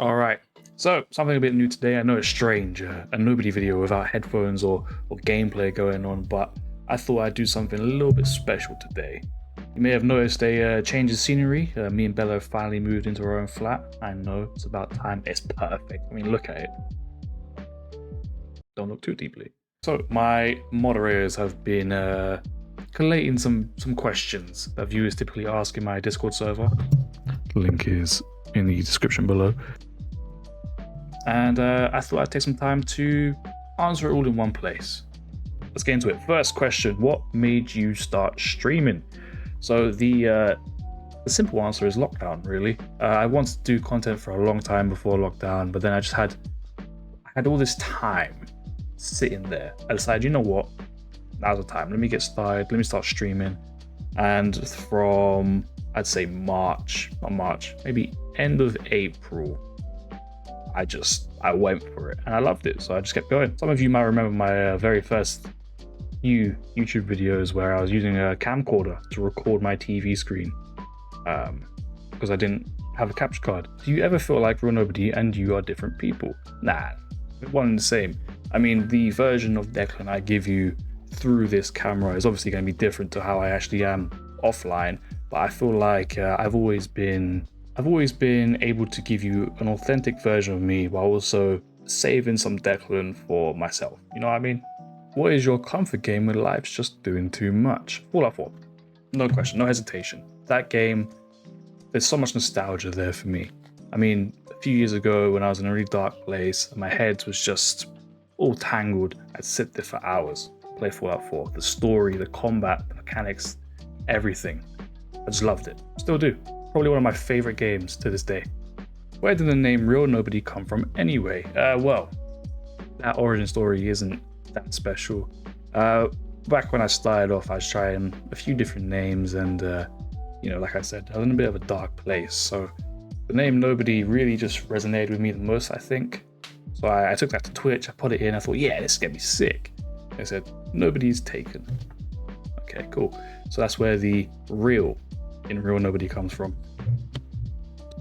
All right, so something a bit new today. I know it's strange, a nobody video without headphones or gameplay going on, but I thought I'd do something a little bit special today. You may have noticed a change of scenery. Me and Bella have finally moved into our own flat. I know it's about time. It's perfect. I mean, look at it. Don't look too deeply. So my moderators have been collating some questions that viewers typically ask in my Discord server. Link is in the description below. And I thought I'd take some time to answer it all in one place. Let's get into it. First question: what made you start streaming? So the simple answer is lockdown. Really, I wanted to do content for a long time before lockdown, but then I had all this time sitting there. I decided, you know what? Now's the time. Let me get started. Let me start streaming. And from I'd say March, not March, maybe end of April, I went for it and I loved it, so I just kept going. Some of you might remember my very first few YouTube videos where I was using a camcorder to record my TV screen because I didn't have a capture card. Do you ever feel like RealNobody and you are different people? Nah, one and the same. I mean, the version of Declan I give you through this camera is obviously going to be different to how I actually am offline, but I feel like I've always been able to give you an authentic version of me while also saving some Declan for myself. You know what I mean? What is your comfort game when life's just doing too much? Fallout 4. No question, no hesitation. That game, there's so much nostalgia there for me. I mean, a few years ago when I was in a really dark place and my head was just all tangled, I'd sit there for hours, play Fallout 4. The story, the combat, the mechanics, everything. I just loved it. Still do. Probably one of my favorite games to this day. Where did the name RealNobody come from anyway? Well, that origin story isn't that special. Back when I started off, I was trying a few different names and, like I said, I was in a bit of a dark place. So the name Nobody really just resonated with me the most, I think. So I took that to Twitch, I put it in, I thought, yeah, this is gonna be sick. I said, nobody's taken. Okay, cool. So that's where the real in RealNobody comes from.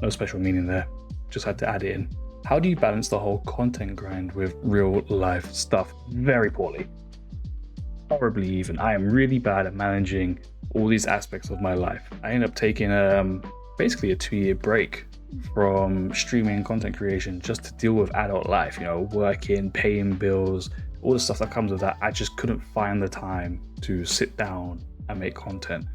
No special meaning there, just had to add it in. How do you balance the whole content grind with real life stuff? Very poorly. Horribly even. I am really bad at managing all these aspects of my life. I ended up taking basically a 2-year break from streaming and content creation just to deal with adult life, working, paying bills, all the stuff that comes with that. I just couldn't find the time to sit down and make content.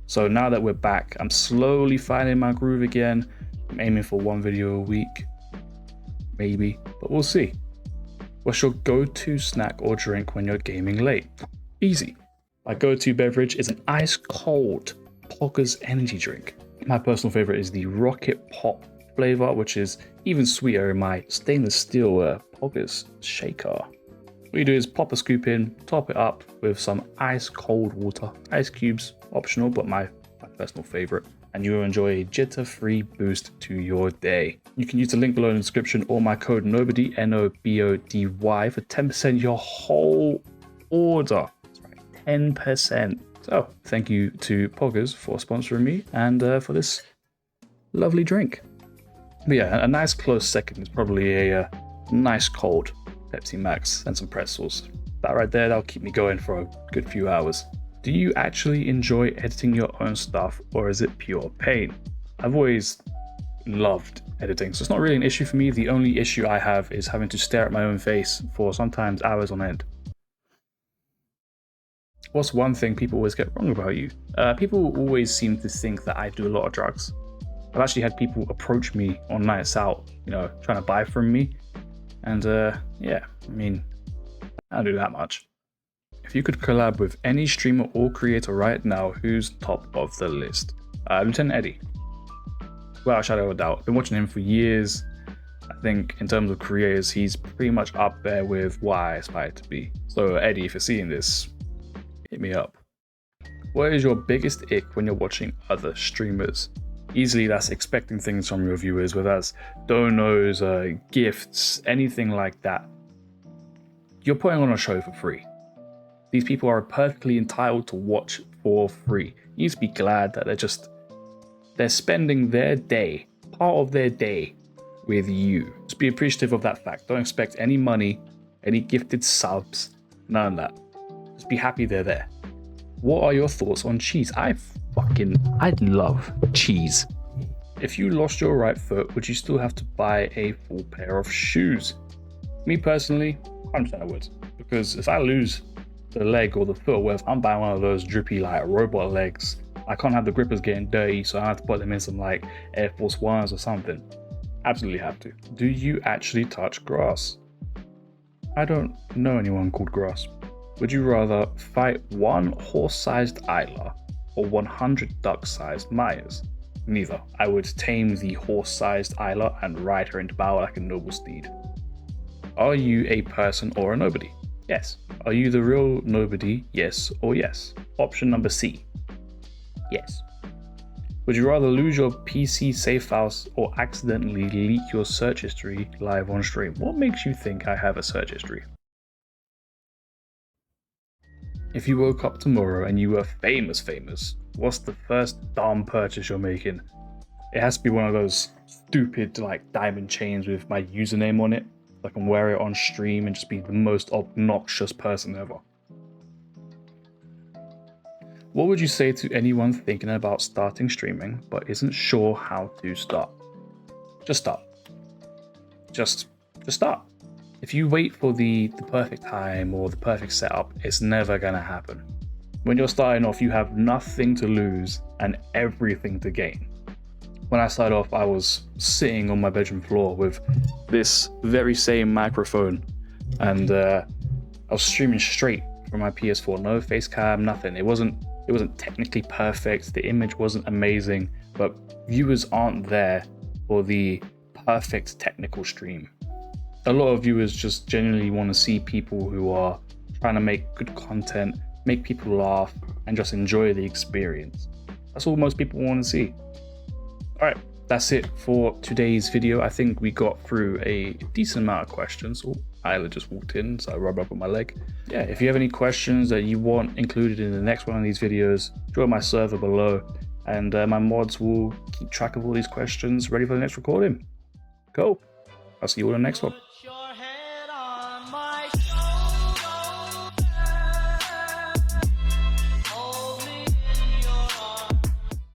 So now that we're back, I'm slowly finding my groove again. I'm aiming for 1 video a week, maybe, but we'll see. What's your go-to snack or drink when you're gaming late? Easy. My go-to beverage is an ice-cold Poggers energy drink. My personal favorite is the Rocket Pop flavor, which is even sweeter in my stainless steel Poggers shaker. What you do is pop a scoop in, top it up with some ice cold water. Ice cubes, optional, but my personal favorite. And you will enjoy a jitter-free boost to your day. You can use the link below in the description or my code NOBODY, NOBODY, for 10% your whole order. That's right, 10%. So thank you to Poggers for sponsoring me and for this lovely drink. But yeah, a nice close second is probably a nice cold Pepsi Max and some pretzels. That right there, that'll keep me going for a good few hours. Do you actually enjoy editing your own stuff or is it pure pain? I've always loved editing, so it's not really an issue for me. The only issue I have is having to stare at my own face for sometimes hours on end. What's one thing people always get wrong about you? People always seem to think that I do a lot of drugs. I've actually had people approach me on nights out, trying to buy from me. And yeah, I mean, I don't do that much. If you could collab with any streamer or creator right now, who's top of the list? Lieutenant Eddie. Without a shadow of a doubt. Been watching him for years. I think in terms of creators, he's pretty much up there with what I aspire to be. So Eddie, if you're seeing this, hit me up. What is your biggest ick when you're watching other streamers? Easily that's expecting things from your viewers, whether that's donos, gifts, anything like that. You're putting on a show for free. These people are perfectly entitled to watch for free. You need to be glad that they're spending their day, part of their day, with you. Just be appreciative of that fact. Don't expect any money, any gifted subs, none of that. Just be happy they're there. What are your thoughts on cheese? I love cheese. If you lost your right foot, would you still have to buy a full pair of shoes? Me personally, 100% I would. Because if I lose the leg or the foot, or if I'm buying one of those drippy like robot legs, I can't have the grippers getting dirty, so I have to put them in some like Air Force Ones or something. Absolutely have to. Do you actually touch grass? I don't know anyone called Grass. Would you rather fight one horse-sized Isla or 100 duck-sized Mayas? Neither. I would tame the horse-sized Isla and ride her into battle like a noble steed. Are you a person or a nobody? Yes. Are you the real nobody? Yes or yes? Option number C. Yes. Would you rather lose your PC save files or accidentally leak your search history live on stream? What makes you think I have a search history? If you woke up tomorrow and you were famous, what's the first dumb purchase you're making? It has to be one of those stupid like diamond chains with my username on it. I can wear it on stream and just be the most obnoxious person ever. What would you say to anyone thinking about starting streaming but isn't sure how to start? Just start. Just start. If you wait for the perfect time or the perfect setup, it's never gonna happen. When you're starting off, you have nothing to lose and everything to gain. When I started off, I was sitting on my bedroom floor with this very same microphone, and I was streaming straight from my PS4, no face cam, nothing. It wasn't technically perfect, the image wasn't amazing, but viewers aren't there for the perfect technical stream. A lot of viewers just genuinely want to see people who are trying to make good content, make people laugh, and just enjoy the experience. That's all most people want to see. Alright, that's it for today's video. I think we got through a decent amount of questions. Oh, Isla just walked in, so I rubbed up on my leg. Yeah, if you have any questions that you want included in the next one of these videos, join my server below, and my mods will keep track of all these questions ready for the next recording. Cool. I'll see you all in the next one.